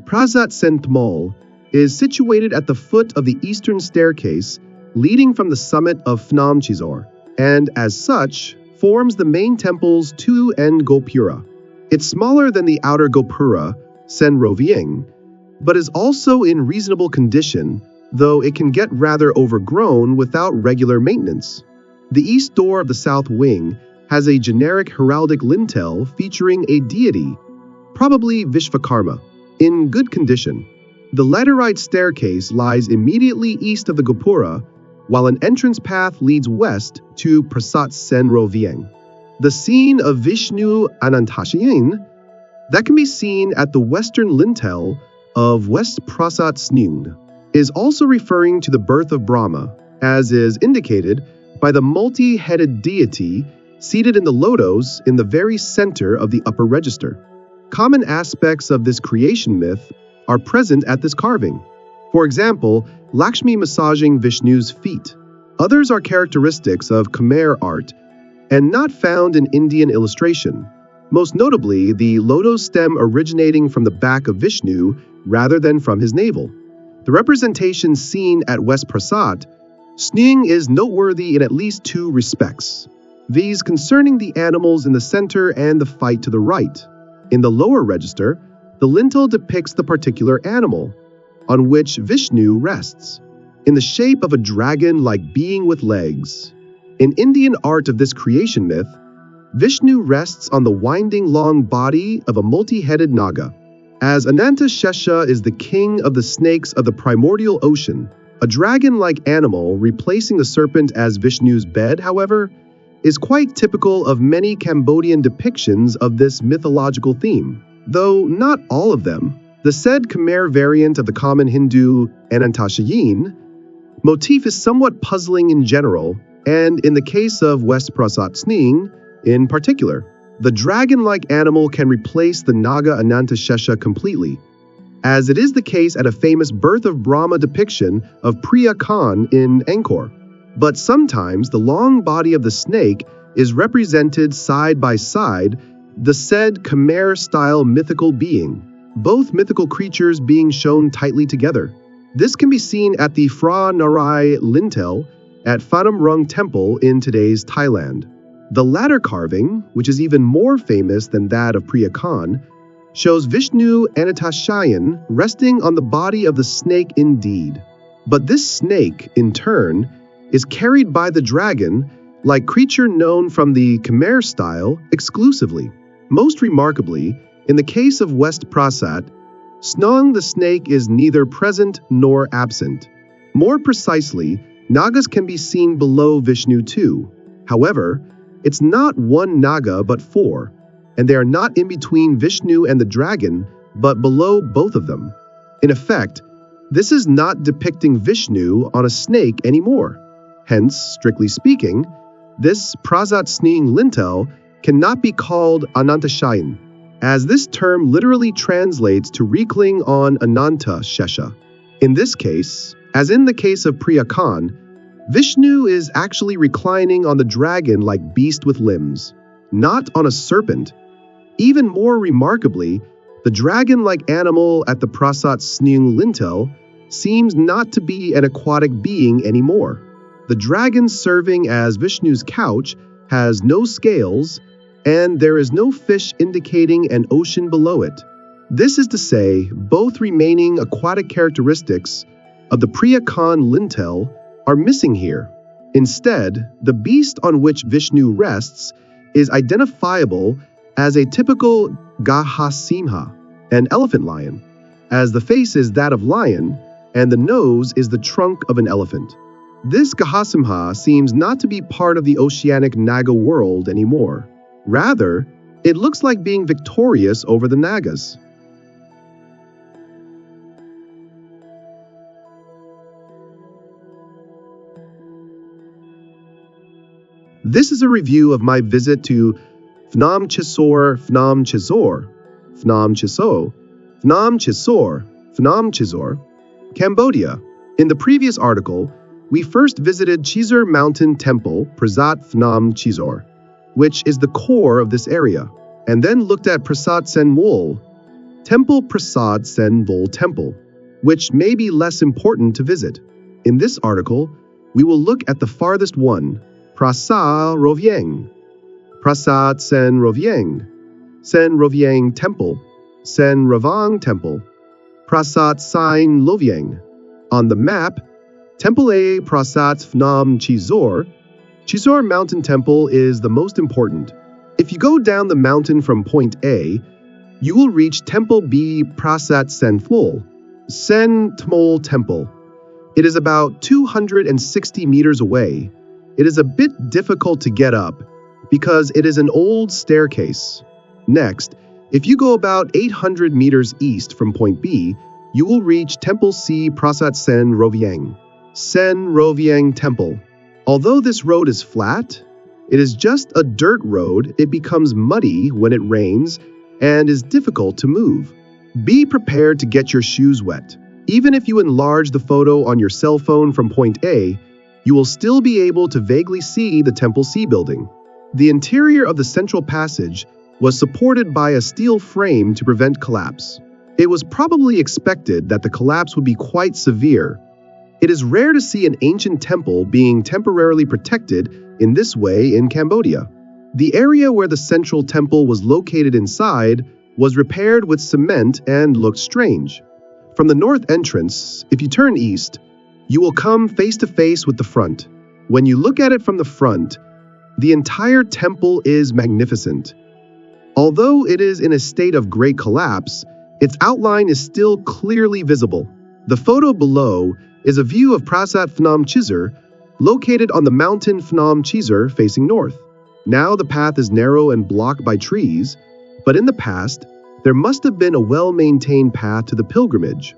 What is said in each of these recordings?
Prasat Sen Thmol is situated at the foot of the eastern staircase leading from the summit of Phnom Chisor, and as such, forms the main temple's two-end gopura. It's smaller than the outer gopura, Sen Rovieng, but is also in reasonable condition, though it can get rather overgrown without regular maintenance. The east door of the south wing has a generic heraldic lintel featuring a deity, probably Vishvakarma, in good condition. The laterite staircase lies immediately east of the gopura, while an entrance path leads west to Prasat Sen Rovieng. The scene of Vishnu Anantashayin that can be seen at the western lintel of West Prasat Sen is also referring to the birth of Brahma, as is indicated by the multi-headed deity seated in the lotos in the very center of the upper register. Common aspects of this creation myth are present at this carving. For example, Lakshmi massaging Vishnu's feet. Others are characteristics of Khmer art and not found in Indian illustration, most notably the lotus stem originating from the back of Vishnu rather than from his navel. The representation seen at West Prasat Sen is noteworthy in at least two respects. These concerning the animals in the center and the fight to the right. In the lower register, the lintel depicts the particular animal, on which Vishnu rests, in the shape of a dragon-like being with legs. In Indian art of this creation myth, Vishnu rests on the winding long body of a multi-headed naga. As Ananta Shesha is the king of the snakes of the primordial ocean, a dragon-like animal replacing the serpent as Vishnu's bed, however, is quite typical of many Cambodian depictions of this mythological theme, though not all of them. The said Khmer variant of the common Hindu Anantashayin motif is somewhat puzzling in general, and in the case of West Prasat Sen in particular. The dragon-like animal can replace the Naga Anantashesha completely, as it is the case at a famous birth of Brahma depiction of Priya Khan in Angkor. But sometimes the long body of the snake is represented side by side the said Khmer-style mythical being, both mythical creatures being shown tightly together. This can be seen at the Phra Narai lintel at Phnom Rung Temple in today's Thailand. The latter carving, which is even more famous than that of Priya Khan, shows Vishnu Anatashayan resting on the body of the snake indeed. But this snake, in turn, is carried by the dragon, like creature known from the Khmer style exclusively. Most remarkably, in the case of West Prasat, Sen the snake is neither present nor absent. More precisely, Nagas can be seen below Vishnu too. However, it's not one Naga but four, and they are not in between Vishnu and the dragon, but below both of them. In effect, this is not depicting Vishnu on a snake anymore. Hence, strictly speaking, this Prasat Sen lintel cannot be called Anantashayan, as this term literally translates to reclining on Ananta Shesha. In this case, as in the case of Priya Khan, Vishnu is actually reclining on the dragon-like beast with limbs, not on a serpent. Even more remarkably, the dragon-like animal at the Prasat Sen lintel seems not to be an aquatic being anymore. The dragon serving as Vishnu's couch has no scales, and there is no fish indicating an ocean below it. This is to say, both remaining aquatic characteristics of the Priya Khan lintel are missing here. Instead, the beast on which Vishnu rests is identifiable as a typical Gahasimha, an elephant lion, as the face is that of lion and the nose is the trunk of an elephant. This Gahasimha seems not to be part of the oceanic Naga world anymore. Rather, it looks like being victorious over the Nagas. This is a review of my visit to Phnom Chisor, Phnom Chisor, Phnom Chiso, Phnom Chisor, Phnom Chisor, Cambodia. In the previous article, we first visited Chisor Mountain Temple, Prasat Phnom Chisor, which is the core of this area, and then looked at Prasat Sen Thmol, Temple Prasat Sen Thmol Temple, which may be less important to visit. In this article, we will look at the farthest one, Prasat Rovieng, Prasat Sen Rovieng, Sen Rovieng Temple, Sen Ravang Temple, Prasat Saen Lovieng. On the map, Temple A Prasat Phnom Chisor, Chisor Mountain Temple is the most important. If you go down the mountain from point A, you will reach Temple B Prasat Sen Thmol Temple. It is about 260 meters away. It is a bit difficult to get up because it is an old staircase. Next, if you go about 800 meters east from point B, you will reach Temple C Prasat Sen Rovieng, Sen Rovieng Temple. Although this road is flat, it is just a dirt road. It becomes muddy when it rains and is difficult to move. Be prepared to get your shoes wet. Even if you enlarge the photo on your cell phone from point A, you will still be able to vaguely see the Temple C building. The interior of the central passage was supported by a steel frame to prevent collapse. It was probably expected that the collapse would be quite severe. It is rare to see an ancient temple being temporarily protected in this way in Cambodia. The area where the central temple was located inside was repaired with cement and looked strange. From the north entrance, if you turn east, you will come face to face with the front. When you look at it from the front, the entire temple is magnificent. Although it is in a state of great collapse, its outline is still clearly visible. The photo below is a view of Prasat Phnom Chisor, located on the mountain Phnom Chisor facing north. Now the path is narrow and blocked by trees, but in the past, there must have been a well-maintained path to the pilgrimage.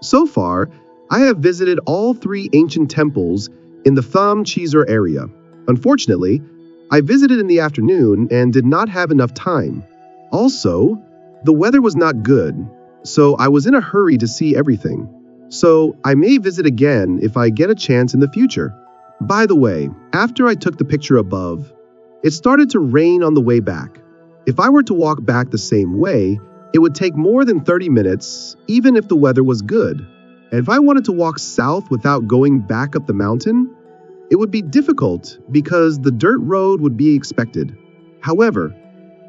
So far, I have visited all three ancient temples in the Phnom Chisor area. Unfortunately, I visited in the afternoon and did not have enough time. Also, the weather was not good, so I was in a hurry to see everything. So I may visit again if I get a chance in the future. By the way, after I took the picture above, it started to rain on the way back. If I were to walk back the same way, it would take more than 30 minutes, even if the weather was good. And if I wanted to walk south without going back up the mountain, it would be difficult because the dirt road would be expected. However,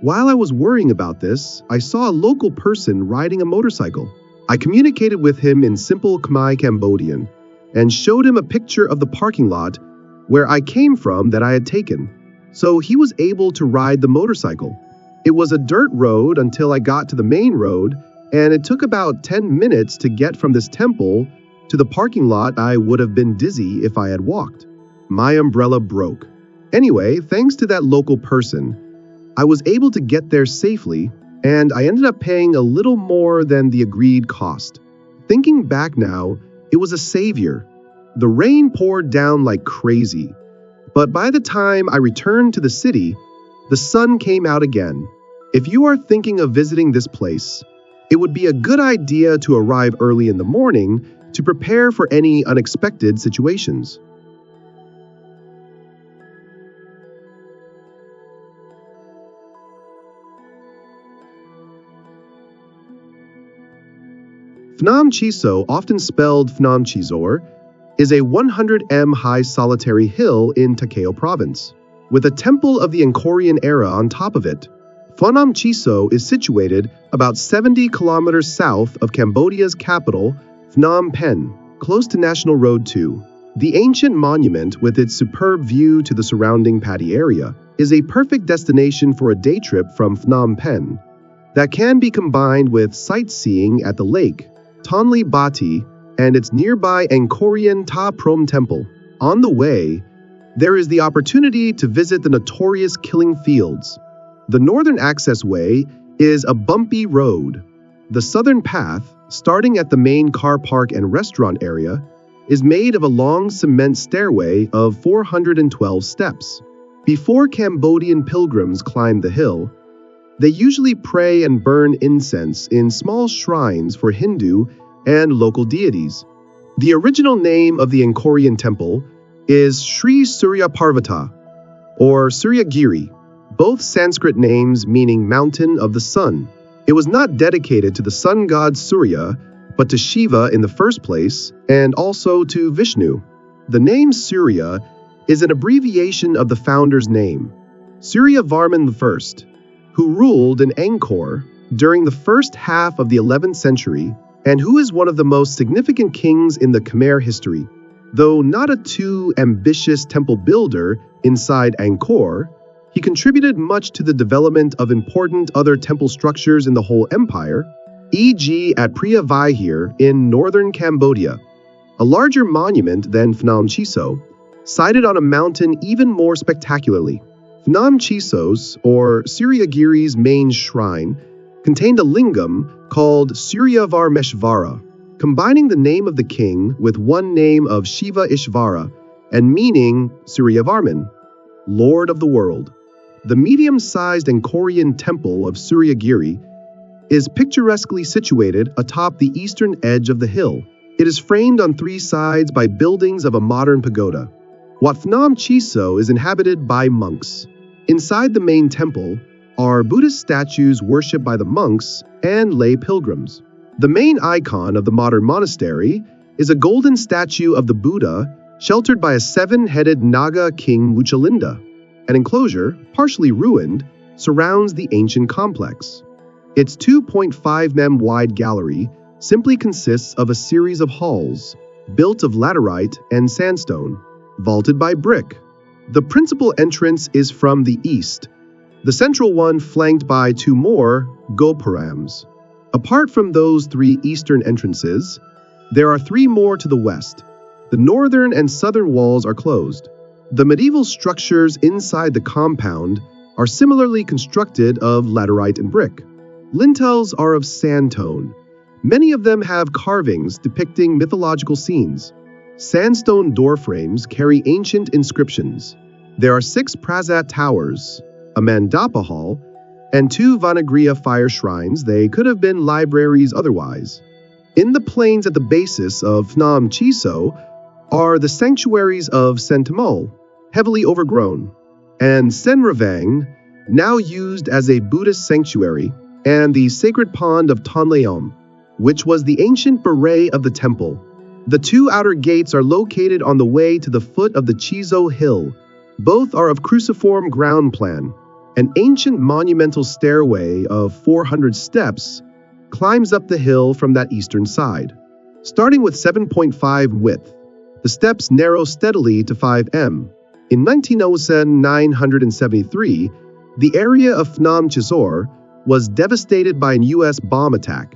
while I was worrying about this, I saw a local person riding a motorcycle. I communicated with him in simple Khmer Cambodian and showed him a picture of the parking lot where I came from that I had taken. So he was able to ride the motorcycle. It was a dirt road until I got to the main road, and it took about 10 minutes to get from this temple to the parking lot. I would have been dizzy if I had walked. My umbrella broke. Anyway, thanks to that local person, I was able to get there safely, and I ended up paying a little more than the agreed cost. Thinking back now, it was a savior. The rain poured down like crazy, but by the time I returned to the city, the sun came out again. If you are thinking of visiting this place, it would be a good idea to arrive early in the morning to prepare for any unexpected situations. Phnom Chiso, often spelled Phnom Chisor, is a 100m high solitary hill in Takeo Province, with a temple of the Angkorian era on top of it. Phnom Chiso is situated about 70 kilometers south of Cambodia's capital, Phnom Penh, close to National Road 2. The ancient monument, with its superb view to the surrounding paddy area, is a perfect destination for a day trip from Phnom Penh that can be combined with sightseeing at the lake, Tonle Bati, and its nearby Angkorian Ta Prohm Temple. On the way, there is the opportunity to visit the notorious killing fields. The northern access way is a bumpy road. The southern path, starting at the main car park and restaurant area, is made of a long cement stairway of 412 steps. Before Cambodian pilgrims climb the hill, they usually pray and burn incense in small shrines for Hindu and local deities. The original name of the Angkorian temple is Sri Surya Parvata, or Suryagiri, both Sanskrit names meaning mountain of the sun. It was not dedicated to the sun god Surya, but to Shiva in the first place, and also to Vishnu. The name Surya is an abbreviation of the founder's name, Suryavarman I, who ruled in Angkor during the first half of the 11th century and who is one of the most significant kings in the Khmer history. Though not a too ambitious temple builder inside Angkor, he contributed much to the development of important other temple structures in the whole empire, e.g. at Preah Vihear in northern Cambodia, a larger monument than Phnom Chiso, sited on a mountain even more spectacularly. Phnom Chiso's, or Suryagiri's main shrine, contained a lingam called Suryavarmeshvara, combining the name of the king with one name of Shiva Ishvara and meaning Suryavarman, Lord of the World. The medium-sized Angkorian temple of Suryagiri is picturesquely situated atop the eastern edge of the hill. It is framed on three sides by buildings of a modern pagoda. Wat Phnom Chiso is inhabited by monks. Inside the main temple are Buddhist statues worshipped by the monks and lay pilgrims. The main icon of the modern monastery is a golden statue of the Buddha sheltered by a seven-headed Naga king Muchalinda. An enclosure, partially ruined, surrounds the ancient complex. Its 2.5 m wide gallery simply consists of a series of halls, built of laterite and sandstone, vaulted by brick. The principal entrance is from the east, the central one flanked by two more gopurams. Apart from those three eastern entrances, there are three more to the west. The northern and southern walls are closed. The medieval structures inside the compound are similarly constructed of laterite and brick. Lintels are of sand tone. Many of them have carvings depicting mythological scenes. Sandstone door frames carry ancient inscriptions. There are 6 Prasat towers, a Mandapa hall, and 2 Vanagriha fire shrines. They could have been libraries otherwise. In the plains at the basis of Phnom Chiso are the sanctuaries of Sen Thmol, heavily overgrown, and Sen Rovieng, now used as a Buddhist sanctuary, and the sacred pond of Tonleom, which was the ancient beret of the temple. The 2 outer gates are located on the way to the foot of the Chiso Hill. Both are of cruciform ground plan. An ancient monumental stairway of 400 steps climbs up the hill from that eastern side. Starting with 7.5 width, the steps narrow steadily to 5 m. In 1907-973, the area of Phnom Chisor was devastated by a U.S. bomb attack.